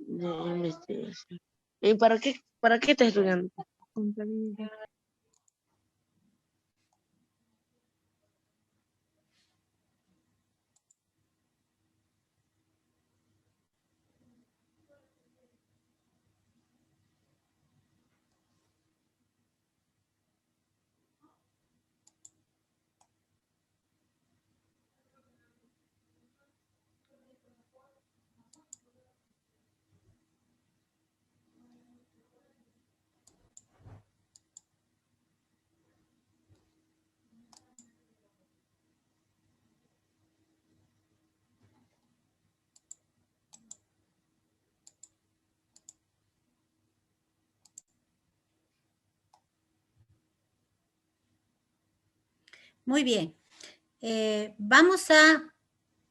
De investigación. ¿Y para qué estás estudiando? Contabilidad. Muy bien. Vamos a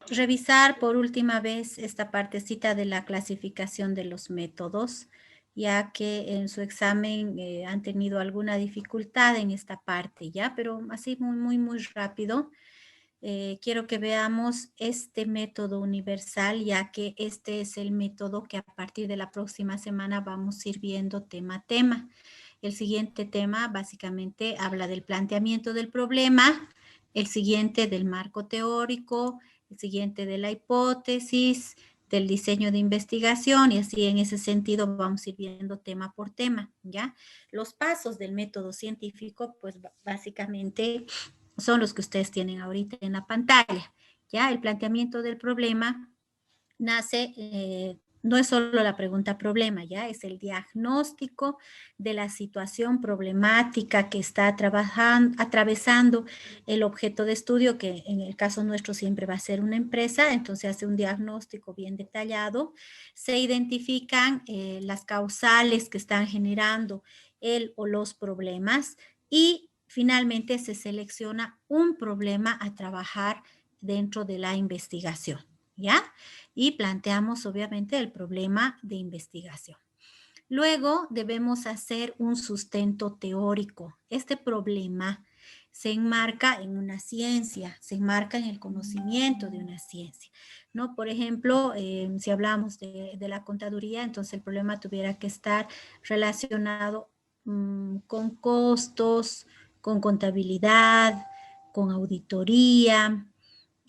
revisar por última vez esta partecita de la clasificación de los métodos, ya que en su examen han tenido alguna dificultad en esta parte, ¿ya? Pero así muy rápido. Quiero que veamos este método universal, ya que este es el método que a partir de la próxima semana vamos a ir viendo tema a tema. El siguiente tema básicamente habla del planteamiento del problema, el siguiente del marco teórico, el siguiente de la hipótesis, del diseño de investigación y así en ese sentido vamos a ir viendo tema por tema, ¿ya? Los pasos del método científico, pues básicamente son los que ustedes tienen ahorita en la pantalla, ¿ya? El planteamiento del problema nace, no es solo la pregunta problema, ya es el diagnóstico de la situación problemática que está atravesando el objeto de estudio, que en el caso nuestro siempre va a ser una empresa, entonces hace un diagnóstico bien detallado, se identifican las causales que están generando el o los problemas y finalmente se selecciona un problema a trabajar dentro de la investigación, ¿ya? Y planteamos obviamente el problema de investigación. Luego debemos hacer un sustento teórico. Este problema se enmarca en una ciencia, se enmarca en el conocimiento de una ciencia, ¿no? Por ejemplo, si hablamos de la contaduría, entonces el problema tuviera que estar relacionado con costos, con contabilidad, con auditoría,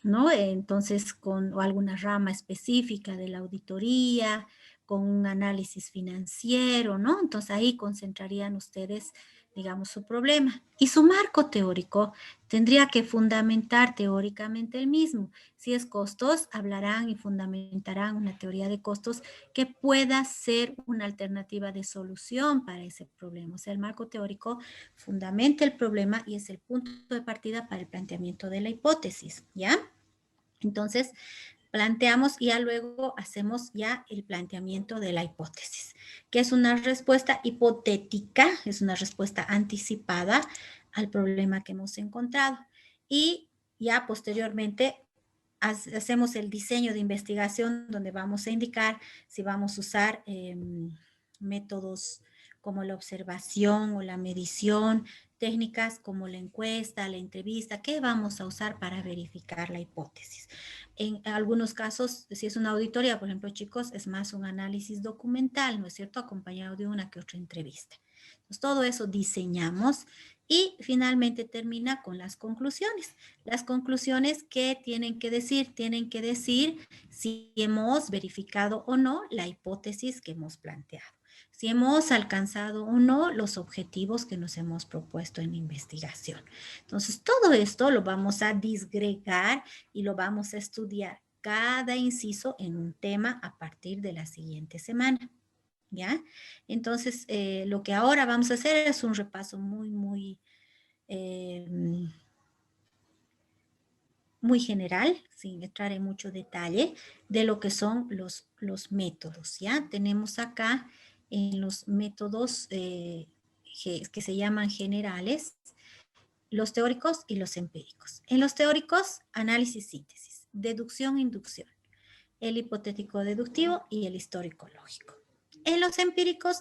¿no? Entonces, con alguna rama específica de la auditoría, con un análisis financiero, ¿no? Entonces, ahí concentrarían ustedes, digamos, su problema. Y su marco teórico tendría que fundamentar teóricamente el mismo. Si es costos, hablarán y fundamentarán una teoría de costos que pueda ser una alternativa de solución para ese problema. O sea, el marco teórico fundamenta el problema y es el punto de partida para el planteamiento de la hipótesis, ¿ya? Entonces, planteamos y ya luego hacemos ya el planteamiento de la hipótesis, que es una respuesta hipotética, es una respuesta anticipada al problema que hemos encontrado. Y ya posteriormente hacemos el diseño de investigación donde vamos a indicar si vamos a usar métodos como la observación o la medición, técnicas como la encuesta, la entrevista, ¿qué vamos a usar para verificar la hipótesis? En algunos casos, si es una auditoría, por ejemplo, chicos, es más un análisis documental, ¿no es cierto? Acompañado de una que otra entrevista. Entonces, todo eso diseñamos y finalmente termina con las conclusiones. Las conclusiones que tienen que decir si hemos verificado o no la hipótesis que hemos planteado, si hemos alcanzado o no los objetivos que nos hemos propuesto en investigación. Entonces, todo esto lo vamos a disgregar y lo vamos a estudiar cada inciso en un tema a partir de la siguiente semana, ¿ya? Entonces, lo que ahora vamos a hacer es un repaso muy muy general, sin entrar en mucho detalle, de lo que son los métodos, ¿ya? Tenemos acá en los métodos que se llaman generales, los teóricos y los empíricos. En los teóricos, análisis, síntesis, deducción, inducción, el hipotético deductivo y el histórico lógico. En los empíricos,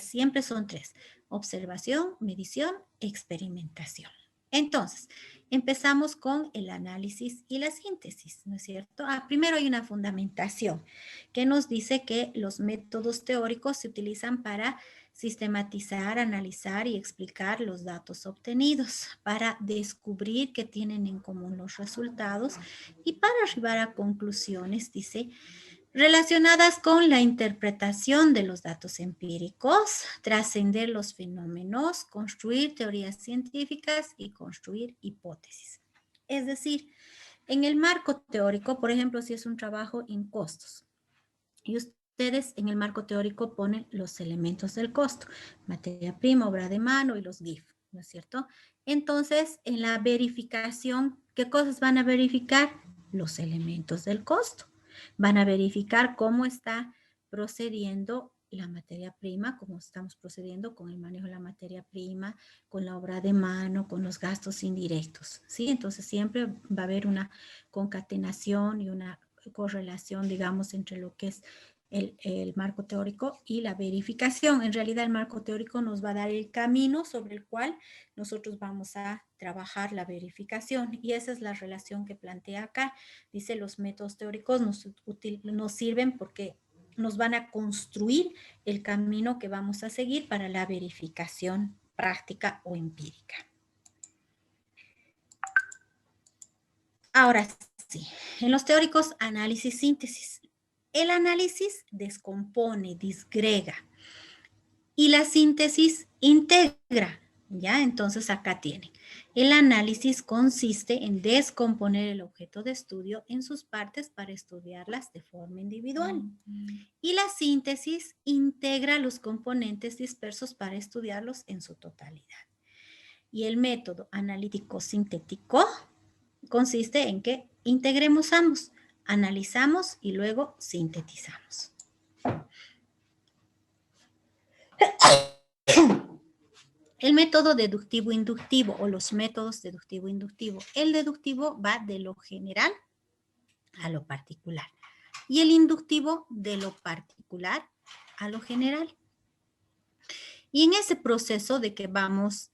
siempre son tres: observación, medición, experimentación. Entonces, empezamos con el análisis y la síntesis, ¿no es cierto? Primero hay una fundamentación que nos dice que los métodos teóricos se utilizan para sistematizar, analizar y explicar los datos obtenidos, para descubrir qué tienen en común los resultados y para arribar a conclusiones, dice, relacionadas con la interpretación de los datos empíricos, trascender los fenómenos, construir teorías científicas y construir hipótesis. Es decir, en el marco teórico, por ejemplo, si es un trabajo en costos, y ustedes en el marco teórico ponen los elementos del costo: materia prima, obra de mano y los GIF, ¿no es cierto? Entonces, en la verificación, ¿qué cosas van a verificar? Los elementos del costo. Van a verificar cómo está procediendo la materia prima, cómo estamos procediendo con el manejo de la materia prima, con la obra de mano, con los gastos indirectos, ¿sí? Entonces siempre va a haber una concatenación y una correlación, digamos, entre lo que es el marco teórico y la verificación. En realidad, el marco teórico nos va a dar el camino sobre el cual nosotros vamos a trabajar la verificación, y esa es la relación que plantea acá. Dice, los métodos teóricos nos sirven porque nos van a construir el camino que vamos a seguir para la verificación práctica o empírica. Ahora sí, en los teóricos, análisis, síntesis. El análisis descompone, disgrega, y la síntesis integra, ¿ya? Entonces acá tienen. El análisis consiste en descomponer el objeto de estudio en sus partes para estudiarlas de forma individual. Y la síntesis integra los componentes dispersos para estudiarlos en su totalidad. Y el método analítico sintético consiste en que integremos ambos, analizamos y luego sintetizamos. El método deductivo-inductivo o los métodos deductivo-inductivo. El deductivo va de lo general a lo particular y el inductivo de lo particular a lo general. Y en ese proceso de que vamos,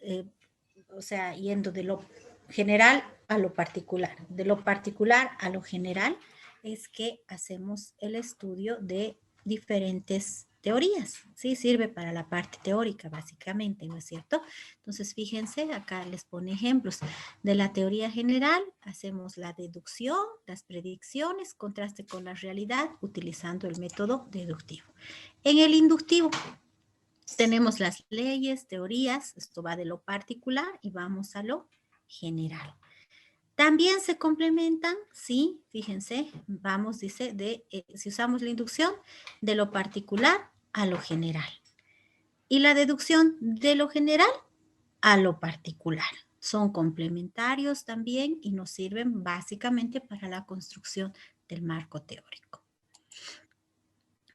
yendo de lo general a lo particular, de lo particular a lo general, es que hacemos el estudio de diferentes teorías, ¿sí? Sirve para la parte teórica, básicamente, ¿no es cierto? Entonces, fíjense, acá les pone ejemplos. De la teoría general, hacemos la deducción, las predicciones, contraste con la realidad, utilizando el método deductivo. En el inductivo, tenemos las leyes, teorías, esto va de lo particular y vamos a lo general. También se complementan, sí, fíjense, vamos, dice, si usamos la inducción, de lo particular a lo general. Y la deducción de lo general a lo particular. Son complementarios también y nos sirven básicamente para la construcción del marco teórico.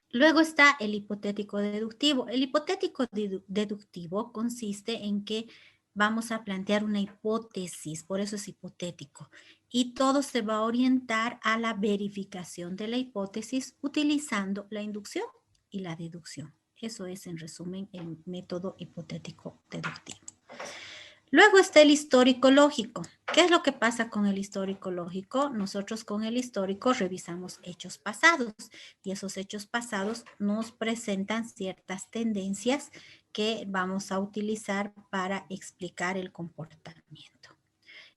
Luego está el hipotético deductivo. El hipotético deductivo consiste en que vamos a plantear una hipótesis, por eso es hipotético, y todo se va a orientar a la verificación de la hipótesis utilizando la inducción y la deducción. Eso es, en resumen, el método hipotético deductivo. Luego está el histórico lógico. ¿Qué es lo que pasa con el histórico lógico? Nosotros con el histórico revisamos hechos pasados y esos hechos pasados nos presentan ciertas tendencias que vamos a utilizar para explicar el comportamiento.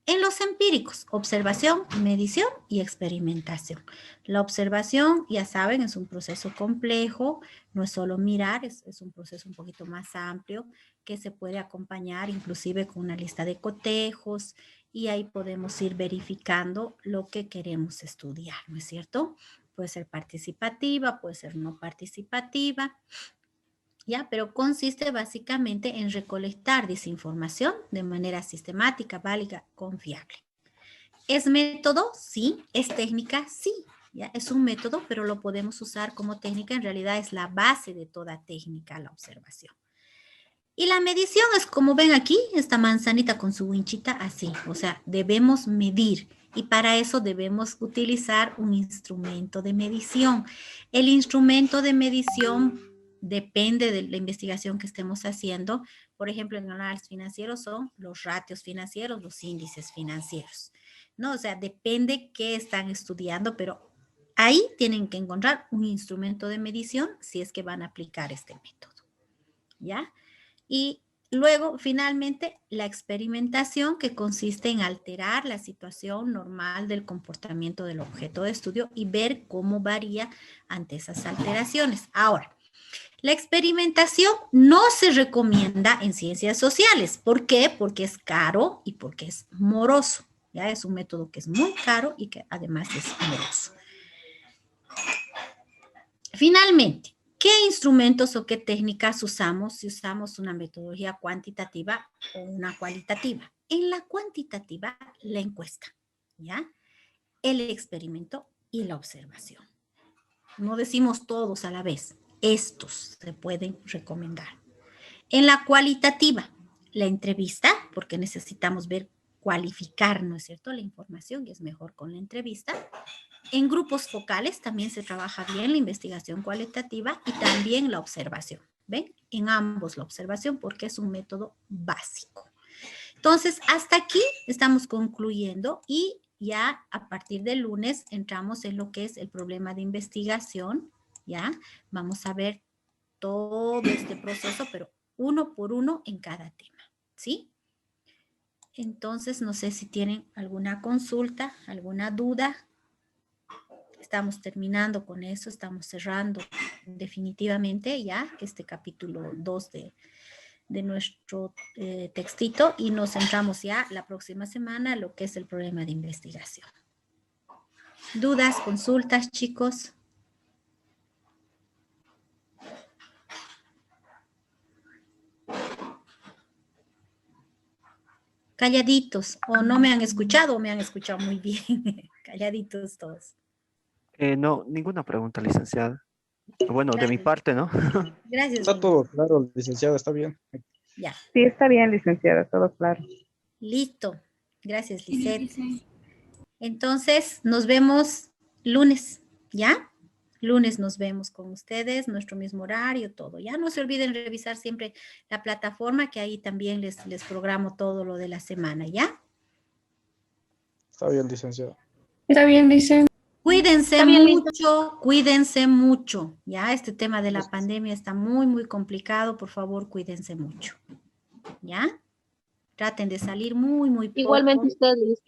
En los empíricos, observación, medición y experimentación. La observación, ya saben, es un proceso complejo, no es solo mirar, es un proceso un poquito más amplio que se puede acompañar inclusive con una lista de cotejos y ahí podemos ir verificando lo que queremos estudiar, ¿no es cierto? Puede ser participativa, puede ser no participativa. ¿ya? Pero consiste básicamente en recolectar desinformación de manera sistemática, válida, confiable. ¿Es método? Sí. ¿Es técnica? Sí. ¿Ya? Es un método, pero lo podemos usar como técnica. En realidad es la base de toda técnica, la observación. Y la medición es como ven aquí, esta manzanita con su winchita así. O sea, debemos medir. Y para eso debemos utilizar un instrumento de medición. El instrumento de medición depende de la investigación que estemos haciendo. Por ejemplo, en análisis financiero son los ratios financieros, los índices financieros. ¿No? O sea, depende qué están estudiando, pero ahí tienen que encontrar un instrumento de medición si es que van a aplicar este método. ¿Ya? Y luego, finalmente, la experimentación, que consiste en alterar la situación normal del comportamiento del objeto de estudio y ver cómo varía ante esas alteraciones. Ahora, la experimentación no se recomienda en ciencias sociales. ¿Por qué? Porque es caro y porque es moroso. ¿Ya? Es un método que es muy caro y que además es moroso. Finalmente, ¿qué instrumentos o qué técnicas usamos si usamos una metodología cuantitativa o una cualitativa? En la cuantitativa, la encuesta, ¿ya? El experimento y la observación. No decimos todos a la vez. Estos se pueden recomendar. En la cualitativa, la entrevista, porque necesitamos ver, cualificar, ¿no es cierto?, la información, y es mejor con la entrevista. En grupos focales también se trabaja bien la investigación cualitativa y también la observación. ¿Ven? En ambos la observación porque es un método básico. Entonces, hasta aquí estamos concluyendo y ya a partir del lunes entramos en lo que es el problema de investigación. ¿Ya? Vamos a ver todo este proceso, pero uno por uno en cada tema. ¿Sí? Entonces, no sé si tienen alguna consulta, alguna duda. Estamos terminando con eso, estamos cerrando definitivamente ya este capítulo 2 de nuestro textito y nos centramos ya la próxima semana en lo que es el problema de investigación. ¿Dudas, consultas, chicos? Calladitos, o no me han escuchado o me han escuchado muy bien. Calladitos todos. No, ninguna pregunta, licenciada. Bueno, de mi Gracias. parte, ¿no? Gracias. Está todo claro, licenciada, está bien. Ya. Sí, está bien, licenciada, todo claro. Listo. Gracias, Lisette. Entonces, nos vemos lunes, ¿ya? Lunes nos vemos con ustedes, nuestro mismo horario, todo. Ya no se olviden revisar siempre la plataforma, que ahí también les programo todo lo de la semana, ¿ya? Está bien, licenciada. Está bien, licenciada. Cuídense mucho, cuídense mucho. Ya, este tema de la Pues, pandemia está muy, muy complicado. Por favor, cuídense mucho. ¿Ya? Traten de salir muy, muy poco. Igualmente usted, Liz.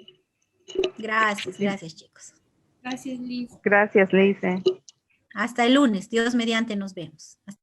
Gracias, gracias, chicos. Gracias, Lice. Hasta el lunes. Dios mediante nos vemos. Hasta